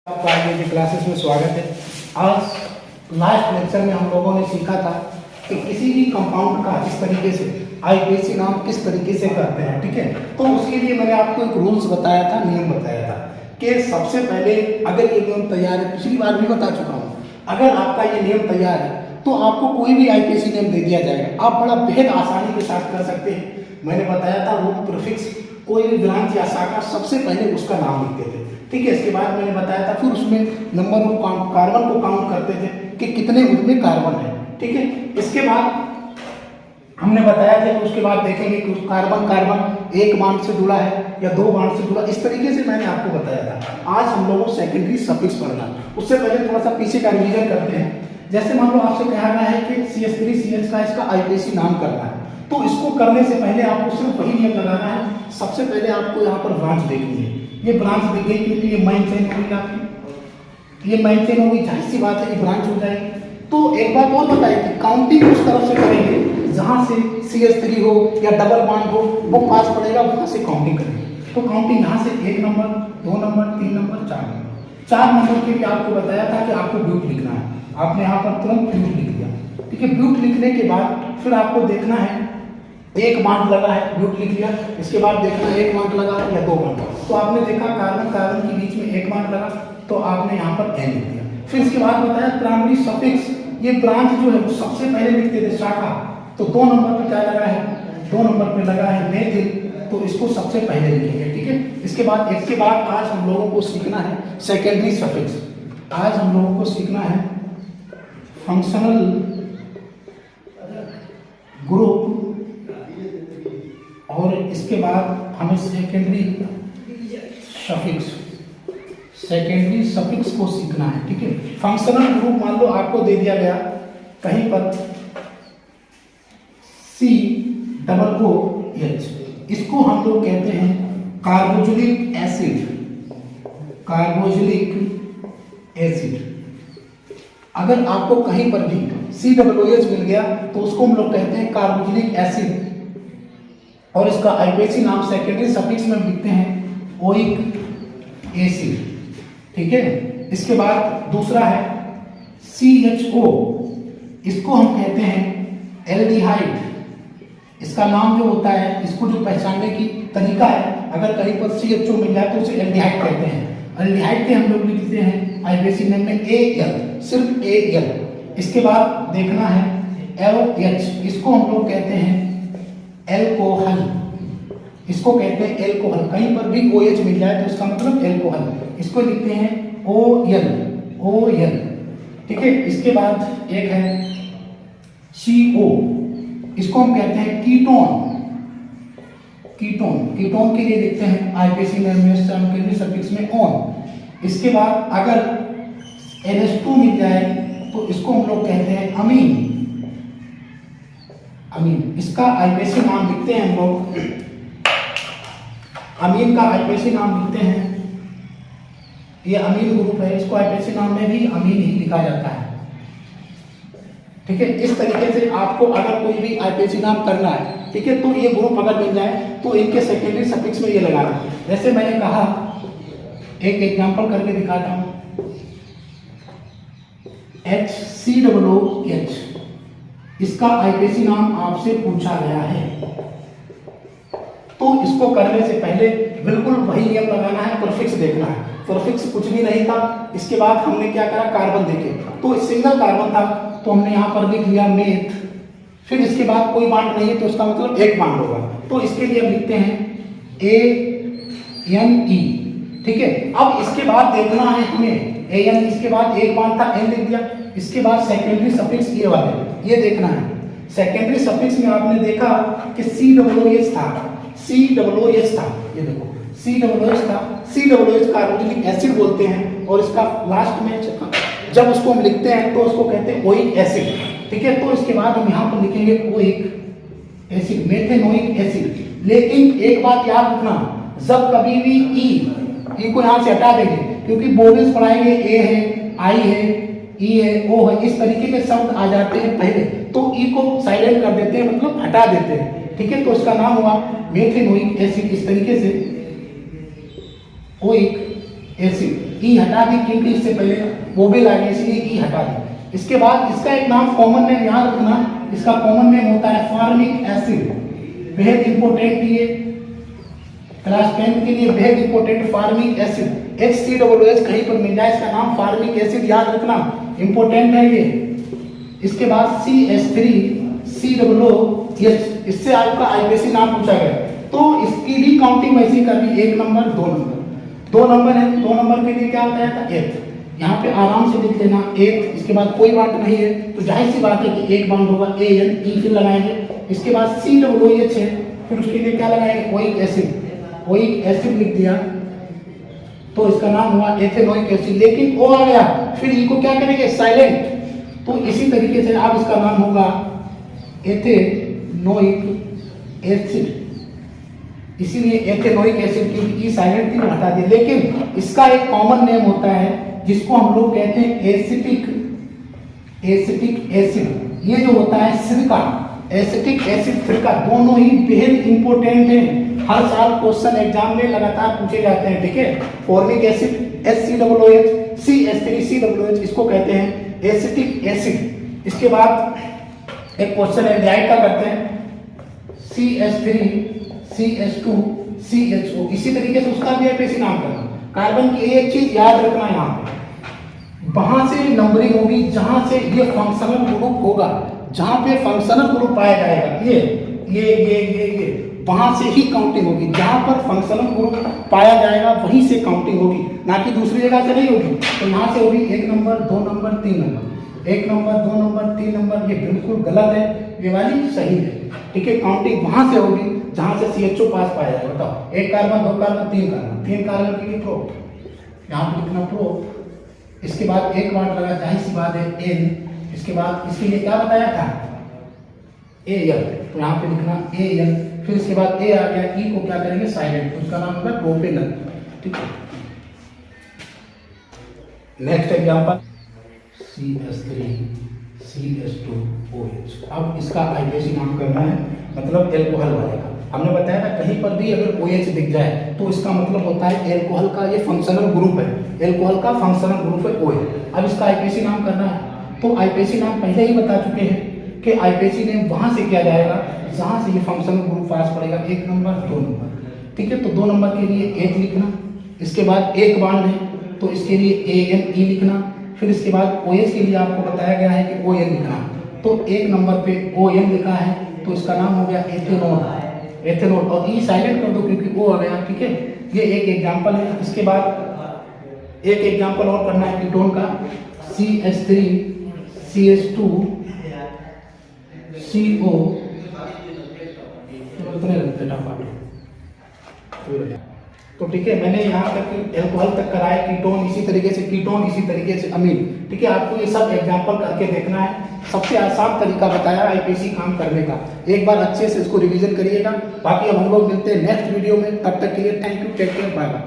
आपका आज की क्लासेस में स्वागत है। आज लास्ट लेक्चर में हम लोगों ने सीखा था कि किसी भी कंपाउंड का इस तरीके से आईपीसी नाम किस तरीके से करते हैं, ठीक है। तो उसके लिए मैंने आपको एक रूल्स बताया था, नियम बताया था कि सबसे पहले अगर ये नियम तैयार है, पिछली बार भी बता चुका हूँ, अगर आपका ये नियम तैयार है तो आपको कोई भी आईपीसी नेम दे दिया जाएगा, आप बड़ा बेहद आसानी के साथ कर सकते हैं। मैंने बताया था रूट प्रीफिक्स, कोई भी ब्रांच या शाखा सबसे पहले उसका नाम लिखते थे, ठीक है। इसके बाद मैंने बताया था फिर उसमें नंबर ऑफ कार्बन को काउंट करते थे कि कितने उनमें कार्बन है, ठीक है। इसके बाद हमने बताया था कि उसके बाद देखेंगे कि कार्बन कार्बन एक बॉन्ड से जुड़ा है या दो बॉन्ड से जुड़ा, इस तरीके से मैंने आपको बताया था। आज हम लोगों को सेकेंडरी सफिक्स पढ़ना, उससे पहले थोड़ा सा पीछे का रिवीजन करते हैं। जैसे मान लो आपसे कहा गया है कि CH3CH का इसका आईपीसी नाम करना है, तो इसको करने से पहले आपको सिर्फ वही नियम लगाना है। सबसे पहले आपको यहाँ पर ब्रांच देखनी है, ये ब्रांच दिख गई क्योंकि ये मेन चेन हो गई आपकी, ये मेन चेन होगी, जाहिर सी बात है ये ब्रांच हो जाएगी। तो एक बात और बताइए कि काउंटिंग उस तरफ से करेंगे जहाँ से CH3 हो या डबल बॉन्ड हो, वो पास पड़ेगा, वहाँ से काउंटिंग करेंगे। तो काउंटिंग यहाँ से 1 number 2 number 3 number 4 number, 4 number के लिए आपको बताया था कि आपको ब्यूट लिखना है, आपने यहाँ पर तुरंत ब्यूट लिख दिया, ठीक है। ब्यूट लिखने के बाद फिर आपको देखना है एक बॉन्ड लगा है, ब्यूट लिख लिया। इसके बाद देखना एक बॉन्ड लगा है या दो बॉन्ड, तो आपने देखा कार्बन कार्बन के बीच में एक बॉन्ड लगा, तो आपने यहाँ पर N लिख दिया। फिर इसके बाद बताया प्राइमरी सफिक्स, ये ब्रांच जो है वो सबसे पहले लिखते थे शाखा, तो 2 नंबर पे क्या लगा है, 2 नंबर पे लगा है मेथिल, तो इसको सबसे पहले लिखेंगे, ठीक है। इसके बाद इसके बाद आज हम लोगों को सीखना है सेकेंडरी सफिक्स। आज हम लोगों को सीखना है फंक्शनल ग्रुप, और इसके बाद हमें सेकेंडरी सफिक्स को सीखना है, ठीक है। फंक्शनल ग्रुप मान लो आपको दे दिया गया कहीं पर COOH, इसको हम लोग कहते हैं कार्बोक्सिलिक एसिड। अगर आपको कहीं पर भी COOH मिल गया तो उसको हम लोग कहते हैं कार्बोक्सिलिक एसिड, और इसका आईपीसी नाम सेकेंडरी सफिक्स में लिखते हैं ओइक एसिड, ठीक है। इसके बाद दूसरा है CHO, इसको हम कहते हैं एल्डिहाइड। इसका नाम जो होता है, इसको जो पहचानने की तरीका है, अगर कहीं पर CHO मिल जाए तो उसे एल्डिहाइड कहते हैं। एल्डिहाइड के हम लोग लिखते हैं आईपीसी नेम में AL, सिर्फ AL। इसके बाद देखना है LH, इसको हम लोग कहते हैं एल्कोहल, इसको कहते हैं एल्कोहल। कहीं पर भी OH मिल जाए तो इसका मतलब एल्कोहल, इसको लिखते हैं OL, ठीक है। इसके बाद एक है CO, इसको हम कहते हैं कीटोन के लिए लिखते हैं आईपीसी में सेकेंडरी सफिक्स में ऑन। इसके बाद अगर NH2 मिल जाए तो इसको हम लोग कहते हैं अमीन, इसका आईपीसी नाम लिखते हैं हम लोग, अमीन का आईपीसी नाम लिखते हैं, ये अमीन ग्रुप है, इसको आईपीसी नाम में भी अमीन ही लिखा जाता है, ठीक है। इस तरीके से आपको अगर कोई भी आईपीसी नाम करना है, ठीक है, तो ये ग्रुप अगर मिल जाए तो इनके सेकेंडरी सफिक्स में ये लगाना। जैसे मैंने कहा, एक एग्जांपल करके दिखाता हूं, HCOOH, इसका आईपीसी नाम आपसे पूछा गया है, तो इसको करने से पहले बिल्कुल वही नियम लगाना है, प्रीफिक्स देखना है। प्रीफिक्स कुछ भी नहीं था, इसके बाद हमने क्या करा, कार्बन देखे, तो सिंगल कार्बन था तो हमने यहाँ पर लिख लिया मेथ। फिर इसके बाद कोई बॉन्ड नहीं है तो इसका मतलब एक बॉन्ड होगा, तो इसके लिए हम लिखते हैं ANE, ठीक है। अब इसके बाद देखना है हमें AN, इसके बाद एक बॉन्ड था N लिख दिया। इसके बाद सेकेंडरी सफिक्स ये वाले, ये देखना है। सेकेंडरी सफिक्स में आपने देखा कि COOH था, ये देखो COOH था, COOH कार्बोक्सिलिक एसिड बोलते हैं, और इसका लास्ट में जब उसको हम लिखते हैं तो उसको कहते हैं ओइक एसिड, ठीक है। तो इसके बाद हम यहाँ पर लिखेंगे ओइक एसिड, मेथेनोइक एसिड। लेकिन एक बात याद रखना, जब कभी भी ई को यहाँ से हटा देंगे, क्योंकि बोर्ड्स पढ़ाएंगे A है, I है, E है, O है, इस तरीके के शब्द आ जाते हैं पहले, तो ई को साइलेंट कर देते हैं, मतलब हटा देते हैं, ठीक है। तो इसका नाम हुआ मेथेनोइक एसिड, इस तरीके से ओइक एसिड। ई हटा दी क्योंकि इससे पहले वोबेल आ गया, इसलिए ई हटा दी। इसके बाद इसका एक नाम कॉमन नेम याद रखना, इसका कॉमन नेम होता है फॉर्मिक एसिड। बेहद इंपॉर्टेंट ये क्लास 10 के लिए बेहद इंपॉर्टेंट फॉर्मिक एसिड। HCOOH कहीं पर मिल जाए, इसका नाम फॉर्मिक एसिड याद रखना, इंपॉर्टेंट है ये। इसके बाद CH3COOH, इससे आपका आईपीसी नाम पूछा गया, तो इसकी भी काउंटिंग वैसे ही करनी, 1 नंबर 2 नंबर, 2 नंबर है, 2 नंबर के लिए क्या होता है एथ, यहाँ पे आराम से लिख लेना एथ। इसके बाद कोई बात नहीं है तो जाहिर सी बात है कि एक बाउंड होगा AN, फिर लगाएंगे। इसके बाद COOH है, फिर उसके लिए क्या लगाएंगे ओइक एसिड, ओइक एसिड लिख दिया तो इसका नाम हुआ एथेनोइक एसिड। लेकिन ओ आ गया, फिर इनको क्या करेंगे साइलेंट, तो इसी तरीके से अब इसका नाम होगा एथेनोइक एसिड। इसीलिए एथेनोइक एसिड क्योंकि ई साइलेंट थी हटा दिया। लेकिन इसका एक कॉमन नेम होता है जिसको हम लोग कहते हैं एसिटिक एसिड। ये जो होता है सिरका, एसिटिक एसिड सिरका, दोनों ही बेहद इंपॉर्टेंट हैं, हर साल क्वेश्चन एग्जाम में लगातार पूछे जाते हैं। ठीक है, फॉर्मिक एसिड HCOOH, CH3COOH, इसको कहते हैं एसिटिक एसिड। इसके बाद एक क्वेश्चन है डाइट का करते हैं, CH3CH2CHO, इसी तरीके से उसका भी आईपीसी नाम करना। कार्बन की एक चीज याद रखना, यहाँ पे वहां से नंबरिंग होगी जहां से ये फंक्शनल ग्रुप होगा, जहां पे फंक्शनल ग्रुप पाया जाएगा, ये वहां से ही काउंटिंग होगी। जहां पर फंक्शनल ग्रुप पाया जाएगा वहीं से काउंटिंग होगी, ना कि दूसरी जगह से नहीं होगी। तो यहाँ से होगी 1 number 2 number 3 number, 1 number 2 number 3 number, ये बिल्कुल गलत है, ये वाली सही है। ठीक है, काउंटिंग वहां से होगी जहां से CHO पास पाया जाएगा। बताओ 1 कार्बन 2 कार्बन 3 कार्बन, 3 कार्बन के लिए प्रो, यहाँ पे लिखना प्रो। इसके बाद एक बार लगा, जाहिर सी बात है N। इसके बाद इसके लिए क्या बताया था AL, तो यहाँ पे लिखना AL। फिर इसके बाद A आ गया, E को क्या करेंगे साइलेंट, उसका नाम होगा प्रोपेनल। ठीक है, नेक्स्ट एग्जांपल CH3CH2OH। अब इसका आईपीसी नाम करना है, मतलब एल्कोहल वाले का। हमने बताया था कहीं पर भी अगर OH दिख जाए तो इसका मतलब होता है एल्कोहल का ये फंक्शनल ग्रुप है, एल्कोहल का फंक्शनल ग्रुप है OH। अब इसका आईपीसी नाम करना है, तो आईपीसी नाम पहले ही बता चुके हैं कि आईपीसी नेम वहां से किया जाएगा जहां से ये फंक्शनल ग्रुप पास पड़ेगा, 1 नंबर 2 नंबर। ठीक है, तो 2 नंबर के लिए H लिखना। इसके बाद एक बांड है तो इसके लिए ANE लिखना। फिर इसके बाद OH के लिए आपको बताया गया है कि ON लिखना, तो 1 नंबर पे ON लिखा है तो इसका नाम हो गया एथेनॉल, एथेनॉल। और E साइलेंट कर दो क्योंकि O आ गया। ठीक है, ये एक एग्जांपल है। इसके बाद एक एग्जांपल और करना है कीटोन का, CH3CH2CO। तो ठीक है, मैंने यहाँ तक एल्कोहल तक कराया, कीटोन इसी तरीके से, कीटोन इसी तरीके से, अमीन। ठीक है, आपको ये सब एग्जांपल करके देखना है। सबसे आसान तरीका बताया आईपीसी काम करने का, एक बार अच्छे से इसको रिवीजन करिएगा। बाकी अब हम लोग मिलते हैं नेक्स्ट वीडियो में, तब तक के लिए thank you, take care, bye bye.